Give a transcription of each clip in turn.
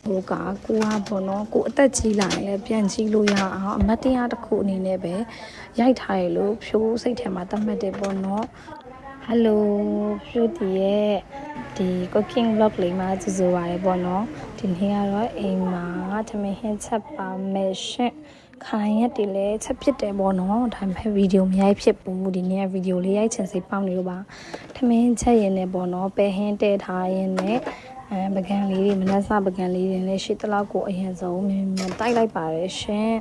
ဟိုကကိုကပေါ့နော်ကိုအသက်ကြီးလာရင်လည်းပြန်ကြည့်လို့ရအောင်အမတ်တရားတစ်ခုအနေနဲ့ပဲရိုက်ထားရလို့ဖြိုးစိတ်ထဲမှာသတ်မှတ်တယ်ပေါ့နော်ဟယ်လိုဖြိုးတီရဲ့ဒီ cooking vlog လေးမှာကြိုဆိုပါရပေါ့နော်ဒီနေ့ကတော့အိမ်မှာထမင်းဟင်းချက်ပါမယ်ရှင်ခိုင်ရက်တည်းလဲချက်ဖြစ်တယ်ပေါ့နော်ဒါပေမဲ့ဗီဒီယိုမရိုက်ဖြစ်ဘူးဒီနေ့ကဗီဒီယိုလေးရိုက်ချင်စိတ်ပေါက်နေလို့ပါထမင်းချက်ရင်လည်းပေါ့နော်ပဲဟင်းတဲထားရင်လည်းပကံလေးတွေမနက်စပကံလေးတွေလည်းရှိတလောက်ကိုအရင်ဆုံးတိုက်လိုက်ပါတယ်ရှင်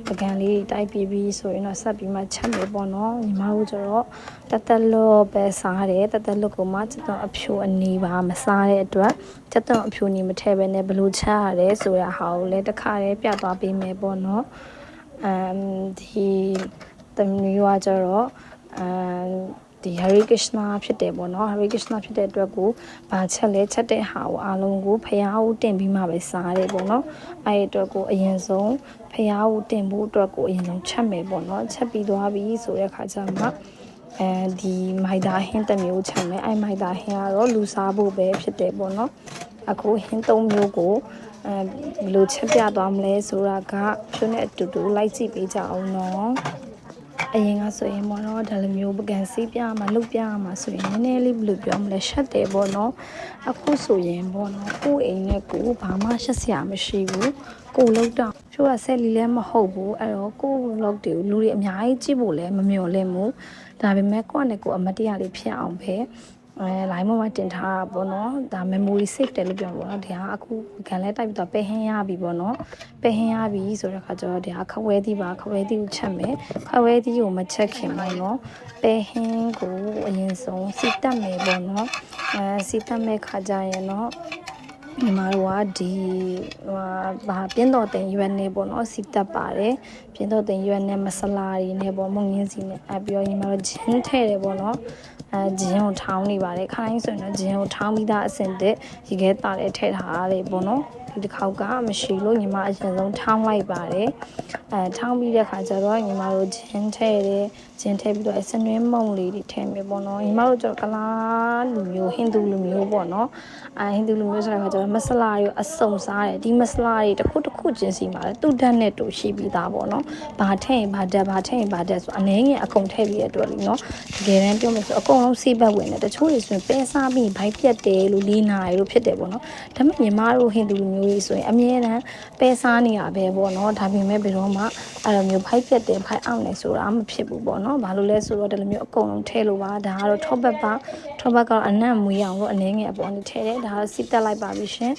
ပကံလေးတွေတိုက်ပြီးဆိုရင်တော့ဆက်ပြီးမှချက်မယ်ပေါ့နော်ညီမတို့ကျတော့တက်လော့ပဲစားတယ်တက်လော့ကိုမှချက်တော့အဖြူအနီပါမစားတဲ့အတွက်ချက်တော့အဖြူနီမထည့်ဘဲနဲ့ဘလို့ချက်ရတယ်ဆိုရဟာကိုလည်းတစ်ခါတည်းပြသွားပေးမယ်ပေါ့နော်ဒီတမျိုးကကျတော့ဒီ Hare Krishna ဖြစ်တယ်ပေါ့နော် Hare Krishna ဖြစ်တဲ့အတွက်ကိုဘာချက်လဲချက်တဲ့ဟာကိုအားလုံးကိုဖျားဦးတင်ပြီးမှပဲစားတယ်ပေါ့နော်အဲ့အတွက်ကိုအရင်ဆုံးဖျားဦးတင်ဖို့အတွက်ကိုအရင်ဆုံးချက်မယ်ပေါ့နော်ချက်ပြီးသွားပြီဆိုတဲ့အခါကျမှဒီမိုက်တာဟင်းတစ်မျိုးချက်မယ်အဲ့မိုက်တာဟင်းကတော့လူစားဖို့ပဲဖြစ်တယ်ပေါ့နော်အခုဟင်း၃မျိုးကိုဘယ်လိုချက်ပြသွားမလဲဆိုတာကဖြိုးနဲ့အတူတူလိုက်ကြည့်ပေးကြအောင်နော်အရင်ကဆိုရင်ပေါ့နော်ဒါလိုမျိုးပကံစီးပြမှာလုတ်ပြမှာဆိုရင်နည်းနည်းလေးဘယ်လိုပြောမလဲရှက်တယ်ပေါ့နော်အခုဆိုရင်ပေါ့နော်ကိုယ်အိမ်နဲ့ကိုဘာမှရှက်စရာမရှိဘူးကိုလုတ်တော့ချို့ကဆက်လီလည်းမဟုတ်ဘူးအဲ့တော့ကိုလုတ်တွေကိုလူတွေအများကြီးကြည့်ဖို့လည်းမမျှော်လင့်ဘူးဒါပေမဲ့ကိုယ့်နဲ့ကိုယ်အမတ်တရားလေးဖြစ်အောင်ပဲလိုင်းပေါ်မှာတင်ထားတာပေါ့နော်ဒါ memory save တယ်လို့ပြောပေါ့နော်ဒီဟာအခုခံလဲတိုက်ပြီးတော့ပဲဟင်းရပြီပေါ့နော်ပဲဟင်းရပြီဆိုတဲ့ခါကျတော့ဒီဟာခဝဲသီးပါခဝဲသီးကိုချက်မယ်ခဝဲသီးကိုမချက်ခင်ပေါ့နော်ပဲဟင်းကိုအရင်ဆုံးစီတက်မယ်ပေါ့နော်စီတက်မဲ့ခါကျရင်တော့ညီမတို့ကဒီဘာပြင်းတော်တင်ရွက်နေပေါ့နော်စီတက်ပါတယ်ပြင်းတော်တင်ရွက်နဲ့မဆလာတွေနဲ့ပေါ့မုံငင်းစီနဲ့ပြီးတော့ညီမတို့ဂျင်းထည့်တယ်ပေါ့နော်ဂျင်းကိုထောင်းနေပါတယ်ခိုင်းဆိုရင်တော့ဂျင်းကိုထောင်းပြီးသားအစင်တက်ရေခဲတာလည်းထည့်ထားရတယ်ပေါ့နော်ဒီတစ်ခေါက်ကမရှိလို့ညီမအရင်ဆုံးထောင်းလိုက်ပါတယ်ထောင်းပြီးတဲ့ခါကျတော့ညီမတို့ဂျင်းထည့်တယ်ဂျင်းထည့်ပြီးတော့စနွင်းမုံလေးတွေထည့်မယ်ပေါ့နော်ညီမတို့ကျတော့ကလားလူမျိုးဟိန္ဒူလူမျိုးပေါ့နော်ဟိန္ဒူလူမျိုးဆိုတဲ့ခါကျတော့မဆလာတွေအစုံစားတယ်ဒီမဆလာတွေတစ်ခုချင်းစီမှာလည်းသူ့ဓာတ်နဲ့တူရှိပြီးသားပေါ့နော်ဘာထည့်ရင်ဘာဓာတ်ဘာထည့်ရင်ဘာဓာတ်ဆိုအနေငယ်အကုန်ထည့်ပြီးရတဲ့အတွက်လीနော်တကယ်တမ်းပြောမယ်ဆိုအကုန်လုံးစိတ်ပတ်ဝင်တယ်တချို့တွေဆိုရင်ပဲစားပြီးဘိုက်ပြတ်တယ်လို့လေးနာရလို့ဖြစ်တယ်ပေါ့နော်ဒါပေမဲ့ညီမတို့ဟိန္ဒူလူမျိုးတွေဆိုရင်အမြဲတမ်းပဲစားနေရပဲပေါ့နော်ဒါပေမဲ့ဘယ်တော့မှအဲ့လိုမျိုးဘိုက်ပြတ်တယ်ဘိုက်အောင်နေဆိုတာမဖြစ်ဘူးပေါ့နော်ဘာလို့လဲဆိုတော့ဒီလိုမျိုးအကုန်လုံးထည့်လို့ပါဒါကတော့ထောပတ်ပါထောပတ်ကတော့အနံ့မွေးအောင်လို့အနေငယ်အပေါ်နေထည့်တယ်ဒါကတော့စီတက်လိုက်ပါပြီရှင်